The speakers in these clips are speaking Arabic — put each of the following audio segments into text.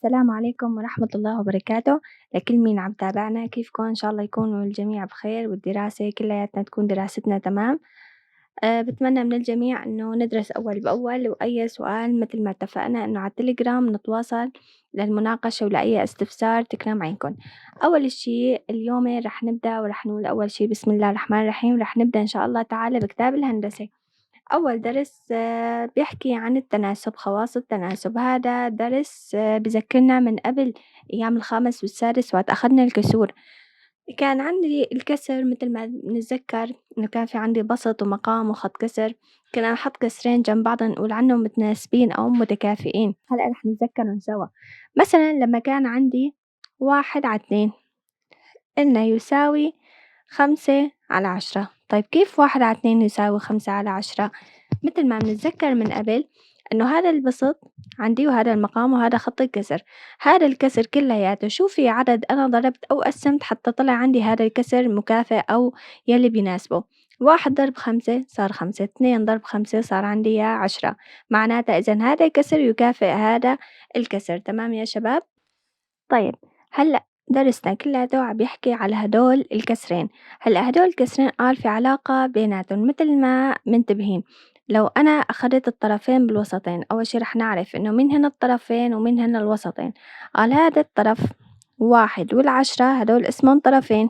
السلام عليكم ورحمة الله وبركاته لكل مين عم تابعنا. كيفكم؟ إن شاء الله يكونوا الجميع بخير والدراسة كلياتنا تكون دراستنا تمام. بتمنى من الجميع إنه ندرس أول بأول، وأي سؤال مثل ما اتفقنا إنه على التليجرام نتواصل للمناقشة ولأي استفسار تكرم عينكم. أول إشي اليوم رح نبدأ ورح نقول أول شي بسم الله الرحمن الرحيم. رح نبدأ إن شاء الله تعالى بكتاب الهندسة. أول درس بيحكي عن التناسب، خواص التناسب. هذا درس بذكرنا من قبل أيام الخامس والسادس وقت أخدنا الكسور. كان عندي الكسر مثل ما نتذكر إنه كان في عندي بسط ومقام وخط كسر. كنا نحط كسرين جنب بعض نقول عنهم متناسبين أو متكافئين. هلأ رح نتذكرهم سوا. مثلا لما كان عندي 1/2 إنه يساوي 5/10. طيب كيف 1/2 يساوي 5/10؟ مثل ما بنتذكر من قبل إنه هذا البسط عندي وهذا المقام وهذا خط الكسر. هذا الكسر كلياته شو في عدد أنا ضربت أو قسمت حتى طلع عندي هذا الكسر مكافئ أو يلي بيناسبه. 1 ضرب 5 صار 5، 2 ضرب 5 صار عندي 10. معناتها إذا هذا الكسر يكافئ هذا الكسر. تمام يا شباب؟ طيب هلأ درسنا كلّياته عم بيحكي على هدول الكسرين. هلأ هدول الكسرين قال في علاقة بيناتن متل ما منتبهين. لو أنا أخدت الطرفين بالوسطين، أول شي رح نعرف إنه مين هن الطرفين ومين هن الوسطين. قال هذا الطرف 1 و10 هدول اسمن طرفين،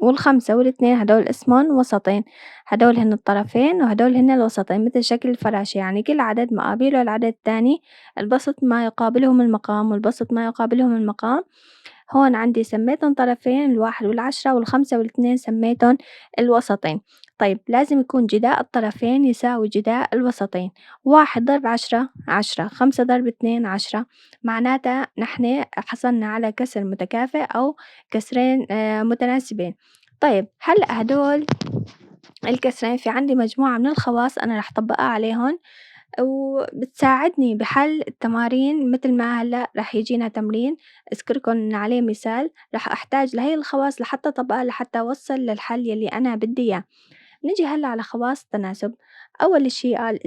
وال5 وال2 هدول اسمن وسطين. هدول هن الطرفين وهدول هن الوسطين مثل شكل الفراشة، يعني كل عدد مقابله العدد التاني. البسط ما يقابلهم المقام والبسط ما يقابلهم المقام. هون عندي سميتن طرفين 1 و10 وال5 وال2 سميتن الوسطين. طيب لازم يكون جداء الطرفين يساوي جداء الوسطين. 1 ضرب 10 10، 5 ضرب 2 10. معناتها نحن حصلنا على كسر متكافئ أو كسرين متناسبين. طيب هلأ هدول الكسرين في عندي مجموعة من الخواص أنا رح طبقها عليهن وبتساعدني بحل التمارين. مثل ما هلأ رح يجينا تمرين أذكركن عليه مثال رح أحتاج لهي الخواص لحتى أطبقها لحتى أوصل للحل يلي أنا بدي إياه. نيجي هلأ على خواص التناسب. أول شي قال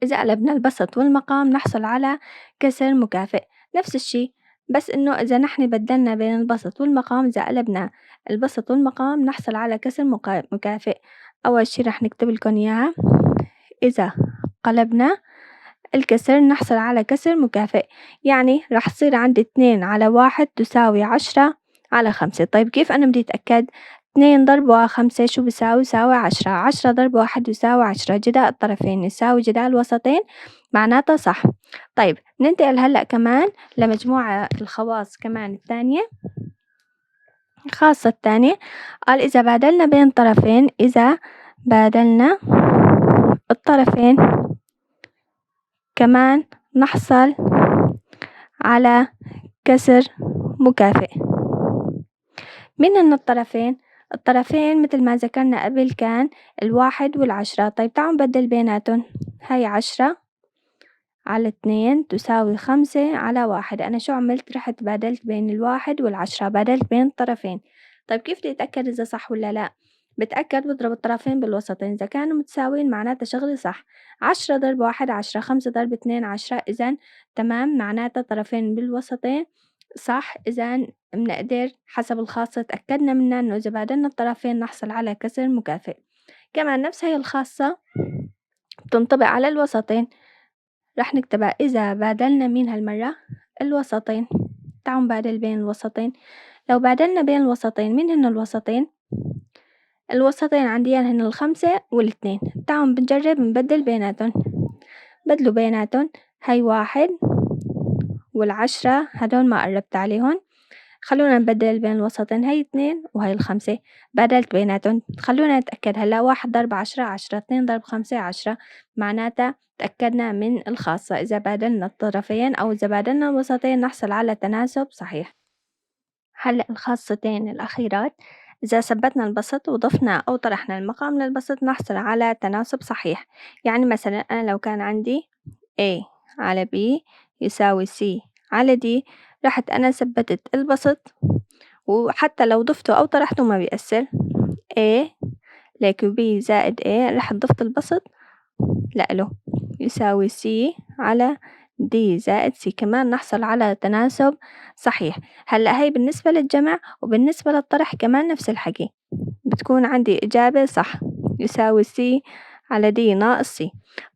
إذا قلبنا البسط والمقام نحصل على كسر مكافئ. نفس الشي بس إنه إذا نحن بدلنا بين البسط والمقام، إذا قلبنا البسط والمقام نحصل على كسر مكافئ. أول شي رح نكتب لكم إياها. إذا قلبنا الكسر نحصل على كسر مكافئ، يعني رح يصير عندي 2/1 تساوي 10/5. طيب كيف أنا بدي أتأكد؟ 2 ضرب 5 شو بيساوي؟ يساوي 10. 10 ضرب 1 يساوي 10. جداء الطرفين يساوي جداء الوسطين، معناتها صح. طيب ننتقل هلأ كمان لمجموعة الخواص كمان الثانية. الخاصة الثانية قال إذا بادلنا الطرفين كمان نحصل على كسر مكافئ. مين هن الطرفين؟ الطرفين مثل ما ذكرنا قبل كان 1 و10. طيب تعالوا نبدل بيناتن. هاي 10/2 تساوي 5/1. أنا شو عملت؟ رحت بادلت بين 1 و10، بادلت بين الطرفين. طيب كيف بدي أتأكد إذا صح ولا لأ؟ بتأكد بضرب الطرفين بالوسطين، إذا كانوا متساويين معناتها شغلي صح. 10 ضرب 1 10، 5 ضرب 2 10. إذن تمام، معناتها طرفين بالوسطين صح. إذن بنقدر حسب الخاصة تأكدنا منها إنه إذا بادلنا الطرفين نحصل على كسر مكافئ. كمان نفس هي الخاصة بتنطبق على الوسطين. رح نكتبها إذا بادلنا مين هالمرة؟ الوسطين. تعالوا نبادل بين الوسطين. لو بادلنا بين الوسطين، مين هن الوسطين؟ الوسطين عندي هن 5 و2. تعالوا بنجرب نبدل بيناتن. بدلوا بيناتن. هاي 1 و10 هدول ما قربت عليهن. خلونا نبدل بين الوسطين. هاي 2 وهاي 5. بدلت بيناتن. خلونا نتأكد هلا. 1 ضرب 10 10، 2 ضرب 5 10. معناتها تأكدنا من الخاصة. إذا بادلنا الطرفين أو إذا بادلنا الوسطين نحصل على تناسب صحيح. هلأ الخاصتين الأخيرات، إذا ثبتنا البسط وضفنا أو طرحنا المقام للبسط نحصل على تناسب صحيح. يعني مثلا أنا لو كان عندي A على B يساوي C على D، رحت أنا ثبتت البسط وحتى لو ضفته أو طرحته ما بيأثر. A لك B زائد A، رح ضفت البسط لأله يساوي C على D زائد C، كمان نحصل على تناسب صحيح. هلأ هي بالنسبة للجمع، وبالنسبة للطرح كمان نفس الحكي، بتكون عندي إجابة صح يساوي C على D ناقص C.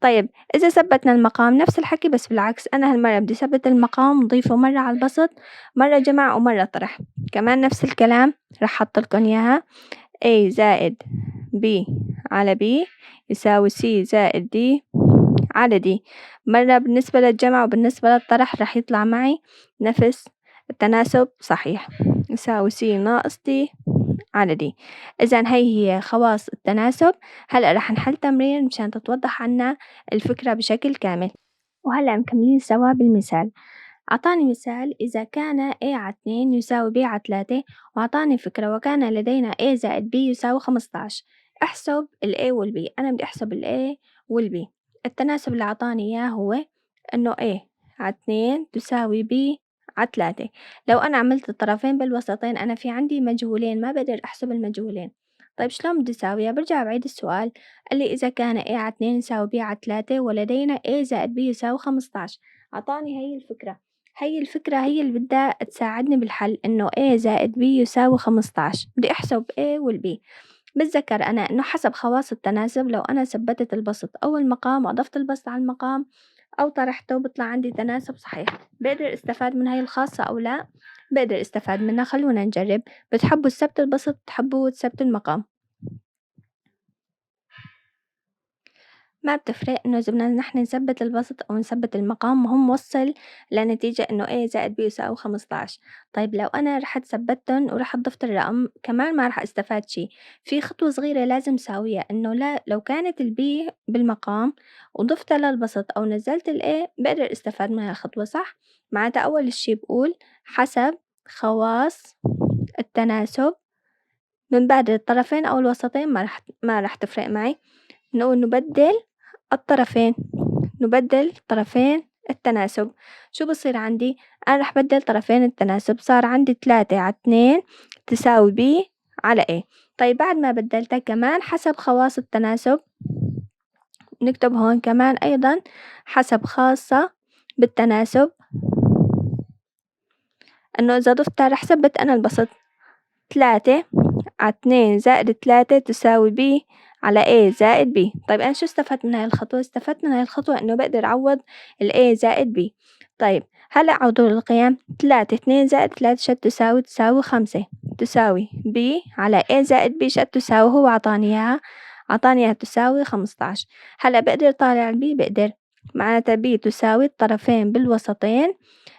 طيب إذا ثبتنا المقام نفس الحكي بس بالعكس، أنا هالمرة بدي ثبت المقام نضيفه مرة على البسط، مرة جمع ومرة طرح، كمان نفس الكلام رح أحطلكن إياها. A زائد B على B يساوي C زائد D على D. مرة بالنسبة للجمع وبالنسبة للطرح رح يطلع معي نفس التناسب صحيح، يساوي C ناقص D على D. إذن هي خواص التناسب. هلأ رح نحل تمرين مشان تتوضح عنا الفكرة بشكل كامل. وهلأ مكملين سوا بالمثال. أعطاني مثال: إذا كان A على 2 يساوي B على 3، وأعطاني فكرة وكان لدينا A زائد B يساوي 15. احسب ال A وال B. أنا بدي أحسب ال A وال B. التناسب اللي أعطاني إياه هو إنه A على 2 تساوي B على 3. لو أنا عملت الطرفين بالوسطين أنا في عندي مجهولين، ما بقدر أحسب المجهولين. طيب شلون بدي أساويها؟ برجع بعيد السؤال. قال لي إذا كان A على 2 يساوي B على 3 ولدينا A زائد B يساوي 15. أعطاني هي الفكرة. هي الفكرة هي اللي بدها تساعدني بالحل، إنه A زائد B يساوي 15. بدي أحسب A وال B. بتذكر أنا إنه حسب خواص التناسب، لو أنا ثبتت البسط أو المقام وأضفت البسط على المقام أو طرحته بطلع عندي تناسب صحيح. بقدر استفاد من هاي الخاصة أو لا؟ بقدر استفاد منها. خلونا نجرب. بتحبوا تثبتوا البسط، بتحبوا تثبتوا المقام؟ ما بتفرق إنه إذا بدنا نحن نثبت البسط أو نثبت المقام، مهم وصل لنتيجة إنه A زائد B يساوي 15. طيب لو أنا رحت ثبتن ورحت ضفت الرقم كمان ما رح استفاد شي. في خطوة صغيرة لازم ساويها، إنه لا لو كانت ال B بالمقام وضفتها للبسط أو نزلت ال A بقدر استفاد من هالخطوة صح؟ معناتها أول شي بقول حسب خواص التناسب من بعد الطرفين أو الوسطين ما رح تفرق معي. نقول نبدل طرفين التناسب. شو بصير عندي؟ أنا رح بدل طرفين التناسب، صار عندي 3 على 2 تساوي B على A. طيب بعد ما بدلتها كمان حسب خواص التناسب نكتب هون كمان أيضا حسب خاصة بالتناسب، إنه إذا ضفتها رح ثبت أنا البسط. 3 على 2 زائد 3 تساوي B على A زائد B. طيب أنا شو استفدت من هاي الخطوة؟ استفدت من هاي الخطوة إنه بقدر أعوض ال A زائد B. طيب هلأ عوضوا القيم. 3 2 زائد 3 شد تساوي 5، تساوي B على A زائد B شد تساوي، هو عطاني إياها تساوي 15. هلأ بقدر طالع ال B، بقدر. معناتها B تساوي الطرفين بالوسطين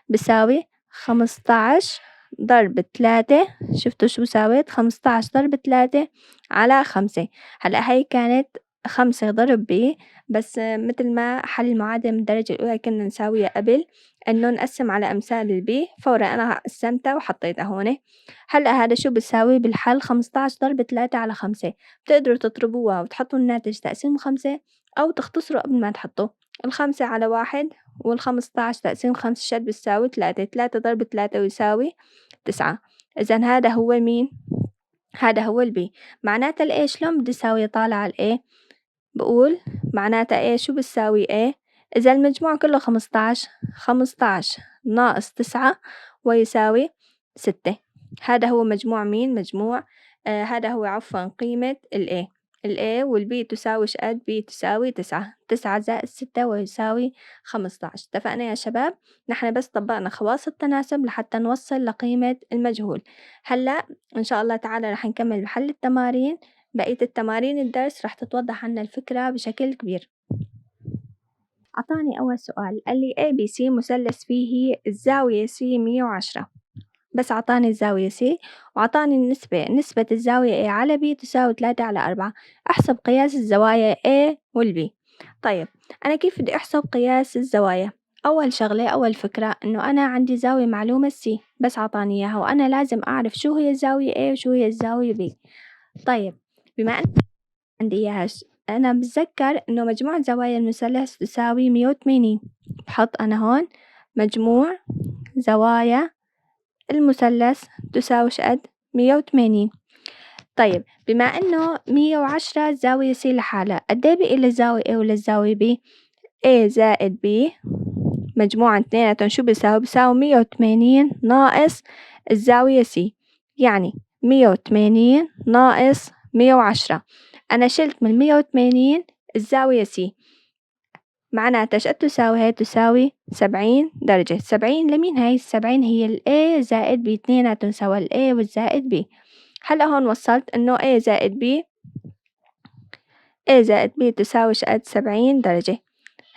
بساوي 15 ضرب 3. شفتوا شو ساويت؟ 15 ضرب 3 على 5. هلأ هاي كانت 5 ضرب B، بس متل ما حل المعادلة من الدرجة الأولى كنا نساويها قبل، إنه نقسم على أمثال الB. فورا أنا قسمتها وحطيتها هون. هلأ هذا شو بيساوي بالحل؟ 15 ضرب 3 على 5. بتقدروا تضربوها وتحطوا الناتج تقسيم 5، أو تختصروا قبل ما تحطوا. 5 على 1 وال15 تقسيم 5 شد بتساوي 3. 3 ضرب 3 يساوي 9. إذن هذا هو مين؟ هذا هو ال B. معناتها ال A شلون بدي أساوي طالع ال A؟ بقول معناتها A شو بتساوي A؟ إذا المجموع كله 15 ناقص 9 ويساوي 6. هذا هو مجموع مين؟ مجموع هذا هو عفوا قيمة ال A. ال A وال B تساوي شقد؟ B تساوي 9. 9 زائد 6 ويساوي 15. اتفقنا يا شباب؟ نحن بس طبقنا خواص التناسب لحتى نوصل لقيمة المجهول. هلأ إن شاء الله تعالى رح نكمل بحل التمارين. بقية التمارين الدرس رح تتوضح عنا الفكرة بشكل كبير. عطاني أول سؤال، قال لي ABC مثلث فيه الزاوية C 110. بس عطاني الزاوية C وعطاني نسبة الزاوية A على B تساوي 3 على 4. أحسب قياس الزوايا A وال B. طيب أنا كيف بدي أحسب قياس الزوايا؟ أول فكرة إنه أنا عندي زاوية معلومة C بس عطاني إياها، وأنا لازم أعرف شو هي الزاوية A وشو هي الزاوية B. طيب بما أن عندي إياها أنا بتذكر إنه مجموع زوايا المثلث تساوي 180. بحط أنا هون مجموع زوايا المثلث تساوي شقد؟ 180. طيب بما إنه 110 زاوية C لحالها، قد إيه بقي للزاوية A وللزاوية B؟ A زائد B مجموعا اثنيناتهم شو بيساوي 180 ناقص الزاوية سي، يعني 180 ناقص 110. أنا شلت من 180 الزاوية سي، معناتها ايش قد تساوي؟ هي تساوي 70 درجة. 70 لمين هي؟ 70 هي ال A زائد B، اثنيناتهم سوا ال A والزائد B. هلأ هون وصلت إنه A زائد B تساوي ايش قد؟ 70 درجة.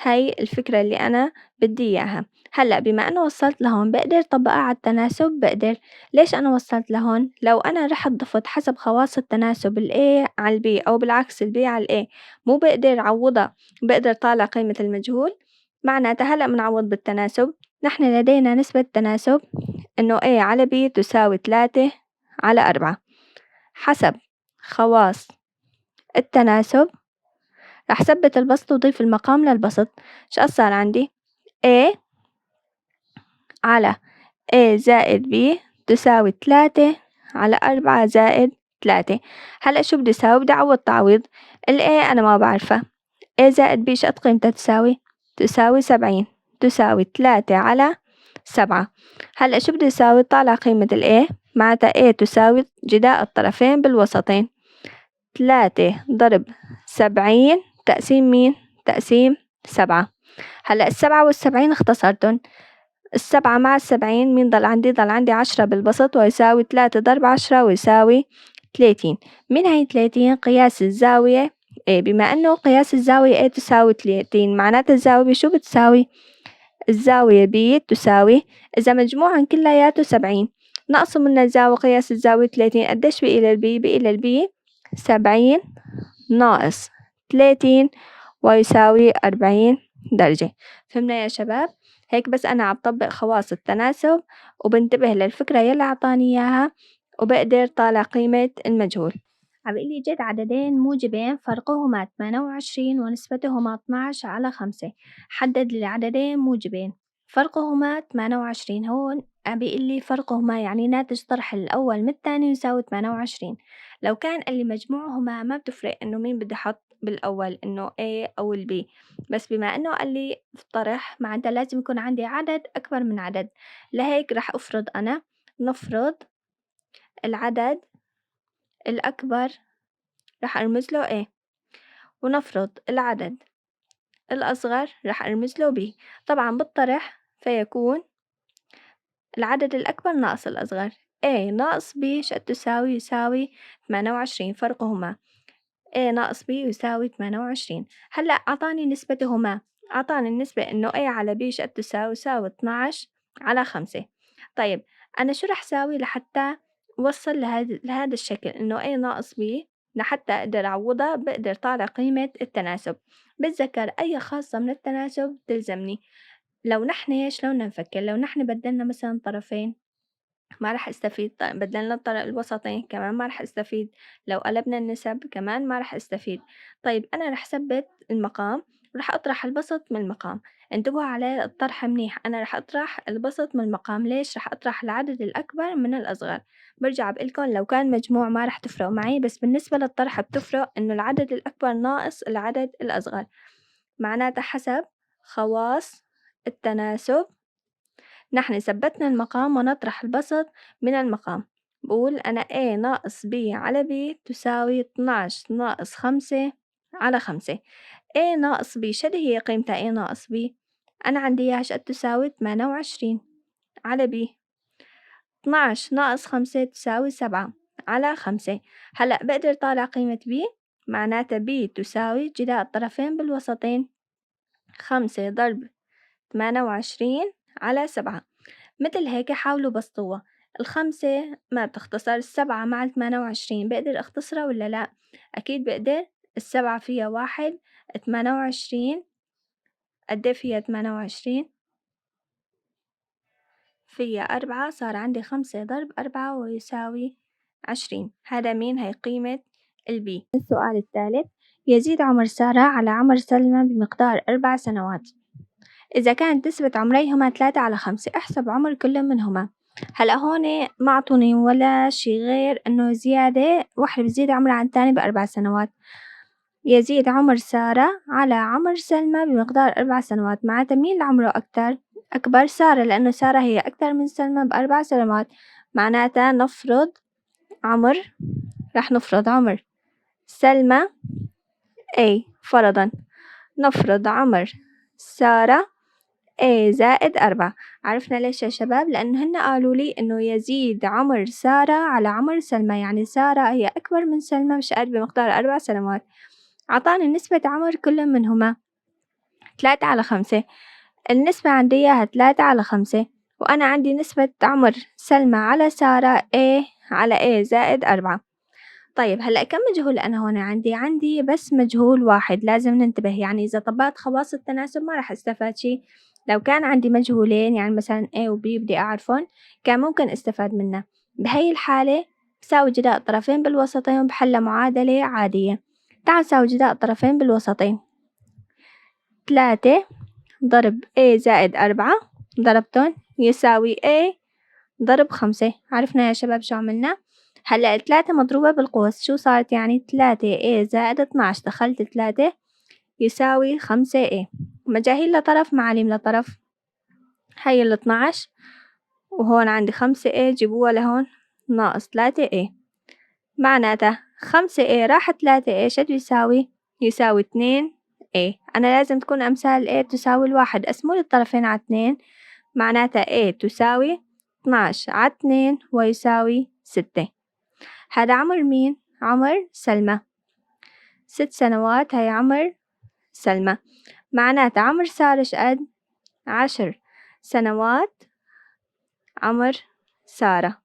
هاي الفكرة اللي أنا بدي إياها. هلأ بما أنه وصلت لهون بقدر طبقها على التناسب؟ بقدر. ليش أنا وصلت لهون؟ لو أنا رحت ضفت حسب خواص التناسب ال A على ال B أو بالعكس ال B على ال A، مو بقدر عوضها، بقدر طالع قيمة المجهول. معناتها هلأ بنعوض بالتناسب. نحن لدينا نسبة تناسب إنه A على B تساوي 3/4. حسب خواص التناسب رح ثبت البسط وضيف المقام للبسط. شو صار عندي؟ A على A زائد B تساوي 3/4 زائد 3. هلأ شو بدي أساوي؟ بدي أعوض تعويض. ال A أنا ما بعرفها. A زائد B شو قد قيمتها تساوي 70، تساوي 3/7. هلأ شو بدي أساوي؟ طالع قيمة ال A، معناتها A تساوي جداء الطرفين بالوسطين. 3 ضرب 70 تقسيم مين؟ تقسيم 7. هلأ 7 و70 اختصرتن. 7 مع 70 مين ضل عندي؟ ضل عندي 10 بالبسط، ويساوي 3 ضرب 10 ويساوي 30. من هي 30؟ قياس الزاوية A. بما أنه قياس الزاوية A تساوي 30، معناتها الزاوية شو بتساوي؟ الزاوية B تساوي، إذا مجموعهم كلياته 70 نقصوا من الزاوية قياس الزاوية 30، قديش بقي للبي؟ بقي للبي 70 ناقص 30 ويساوي 40 درجة. فهمنا يا شباب؟ هيك بس أنا عم طبق خواص التناسب وبنتبه للفكرة يلي عطاني إياها وبقدر طالع قيمة المجهول. عم بيقول لي جد عددين موجبين فرقهما 28 ونسبتهما 12/5. حدد لي العددين موجبين فرقهما 28. هون عم بيقول لي فرقهما يعني ناتج طرح الأول من الثاني يساوي 28. لو كان قال لي مجموعهما ما بتفرق إنه مين بدي أحط بالأول، إنه A أو ال B، بس بما إنه قال لي طرح معناتها لازم يكون عندي عدد أكبر من عدد. لهيك رح أفرض أنا، نفرض العدد الأكبر رح أرمز له A، ونفرض العدد الأصغر رح أرمز له B. طبعا بالطرح فيكون العدد الأكبر ناقص الأصغر. A ناقص B شو تساوي؟ يساوي 28. فرقهما A ناقص B يساوي 28. هلأ أعطاني نسبتهما، أعطاني النسبة إنه A على B شو تساوي 12/5. طيب أنا شو رح ساوي لحتى وصل لهذا الشكل إنه A ناقص B؟ لحتى أقدر أعوضها بقدر طالع قيمة التناسب. بتذكر أي خاصة من التناسب تلزمني. لو نحن شلون نفكر؟ لو نحن بدلنا مثلا طرفين ما رح استفيد، بدلنا الوسطين كمان ما رح استفيد، لو قلبنا النسب كمان ما رح استفيد. طيب أنا رح ثبت المقام ورح أطرح البسط من المقام. انتبهوا على الطرح منيح، أنا رح أطرح البسط من المقام. ليش؟ رح أطرح العدد الأكبر من الأصغر. برجع بقلكن لو كان مجموع ما رح تفرق معي، بس بالنسبة للطرح بتفرق إنه العدد الأكبر ناقص العدد الأصغر. معناتها حسب خواص التناسب نحن ثبتنا المقام ونطرح البسط من المقام. بقول أنا A ناقص B على B تساوي 12 ناقص 5/5. A ناقص B شد هي قيمتها A ناقص B؟ أنا عندي إياها شقد تساوي 28 على B. 12 ناقص 5 تساوي 7/5. هلأ بقدر طالع قيمة B، معناتها B تساوي جداء الطرفين بالوسطين. 5 ضرب 28/7. مثل هيك حاولوا بسطوها. 5 ما بتختصر، 7 مع 28 بقدر اختصرها ولا لا؟ أكيد بقدر. 7 فيها 1، 28 قد فيها 28 فيها 4، صار عندي 5 ضرب 4 ويساوي 20. هذا مين؟ هي قيمة البي. السؤال الثالث، يزيد عمر سارة على عمر سلمى بمقدار 4 سنوات. إذا كانت نسبة عمريهما 3/5 احسب عمر كل منهما. هلأ هون ما عطوني ولا شي غير إنه زيادة، واحدة بتزيد عمرها عن الثانية ب4 سنوات. يزيد عمر سارة على عمر سلمى بمقدار 4 سنوات، معناتها مين اللي عمره أكتر؟ أكبر سارة، لأنه سارة هي أكثر من سلمى ب4 سنوات. معناتها نفرض عمر، رح نفرض عمر سلمى A فرضا، نفرض عمر سارة A زائد 4. عرفنا ليش يا شباب؟ لأنه هن قالوا لي إنه يزيد عمر سارة على عمر سلمى، يعني سارة هي أكبر من سلمى مش قد بمقدار 4 سنوات. عطاني نسبة عمر كل منهما 3/5. النسبة عندي إياها 3/5، وأنا عندي نسبة عمر سلمى على سارة A على A زائد 4. طيب هلأ كم مجهول أنا هون عندي بس مجهول واحد، لازم ننتبه. يعني إذا طبقت خواص التناسب ما راح استفاد شي. لو كان عندي مجهولين يعني مثلا A و B بدي أعرفهم، كان ممكن استفاد منه. بهي الحالة بساوي جداء الطرفين بالوسطين وبحل معادلة عادية. تعال ساوي جداء الطرفين بالوسطين. 3 ضرب A زائد 4 ضربتهم يساوي A ضرب 5. عرفنا يا شباب شو عملنا؟ هلأ 3 مضروبة بالقوس شو صارت؟ يعني 3 A زائد 12. دخلت 3 يساوي 5 A. مجاهيل لطرف معاليم لطرف. هاي 12 وهون عندي 5 A جيبوها لهون ناقص 3 A. معناتها 5 A راح 3 A شد يساوي؟ يساوي 2 A. أنا لازم تكون أمثال A تساوي 1. أسمول الطرفين على 2. معناتها A تساوي 12 على 2 ويساوي 6. هذا عمر مين؟ عمر سلمى. 6 سنوات هي عمر سلمى. معناتها عمر سارة شقد؟ 10 سنوات عمر سارة.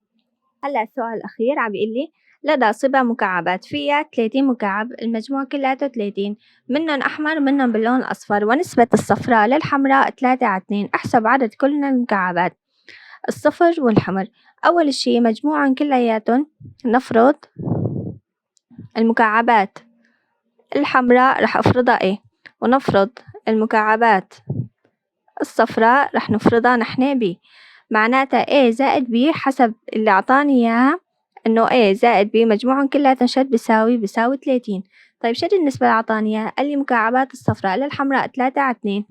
هلا السؤال الأخير عم بيقلي لدى صبا مكعبات فيها 30 مكعب، المجموع كلياته 30، منهم أحمر منهم باللون الأصفر، ونسبة الصفراء للحمراء 3/2. أحسب عدد كل من المكعبات الصفر والحمر. أول شي مجموعهم كلياتهم، نفرض المكعبات الحمراء رح أفرضها A، ونفرض المكعبات الصفراء رح نفرضها نحن B. معناتها A زائد B حسب اللي عطاني إياها إنه A زائد B مجموعهم كلياتهم شد بيساوي 30. طيب شد النسبة اللي عطاني إياها؟ قال لي مكعبات الصفراء للحمراء 3/2.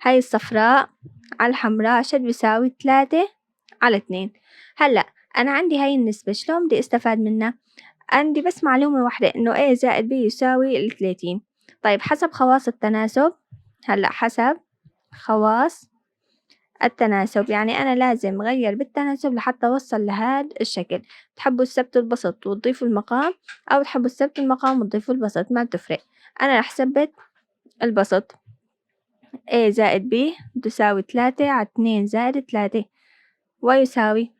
هاي الصفراء على الحمراء شد بيساوي 3/2. هلأ أنا عندي هاي النسبة شلون بدي استفاد منها؟ عندي بس معلومة واحدة إنه A زائد B يساوي 30. طيب حسب خواص التناسب، هلأ حسب خواص التناسب يعني أنا لازم أغير بالتناسب لحتى أوصل لهذا الشكل. تحبوا السبت البسط وتضيفوا المقام، أو تحبوا السبت المقام وتضيفوا البسط، ما بتفرق. أنا رح ثبت البسط. A زائد B تساوي 3/2 زائد 3 ويساوي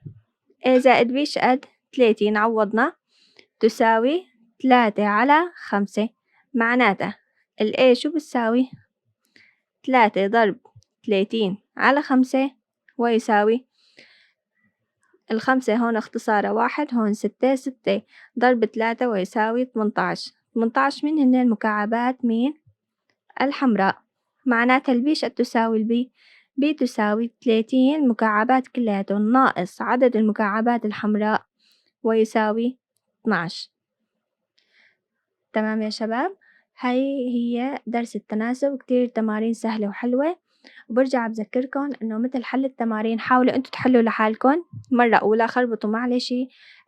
A زائد B شقد؟ 30. عوضنا تساوي 3/5. معناتها ال A شو بتساوي؟ 3 ضرب 30/5 ويساوي 5 هون اختصارها 1، هون 6 ضرب 3 ويساوي 18. 18 من هن المكعبات مين؟ الحمراء. معناتها البي شقد تساوي البي؟ بي تساوي 30 مكعبات كلياتهم ناقص عدد المكعبات الحمراء ويساوي 12. تمام يا شباب؟ هي درس التناسب، كتير تمارين سهلة وحلوة. وبرجع بذكركن إنه مثل حل التمارين حاولوا أنتوا تحلوا لحالكن مرة أولى، خربطوا معلش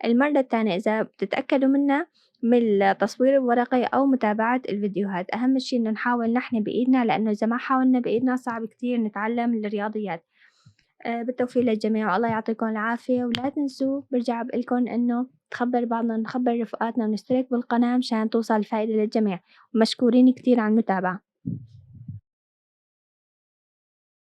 المرة التانية إذا بتتأكدوا منها من التصوير الورقي أو متابعة الفيديوهات. أهم شي إنه نحاول نحن بإيدنا، لأنه إذا ما حاولنا بإيدنا صعب كتير نتعلم الرياضيات. بالتوفيق للجميع والله يعطيكم العافية. ولا تنسوا برجع بقولكن إنه نخبر بعضنا، نخبر رفقاتنا، ونشترك بالقناة مشان توصل الفائدة للجميع. ومشكورين كتير على المتابعة.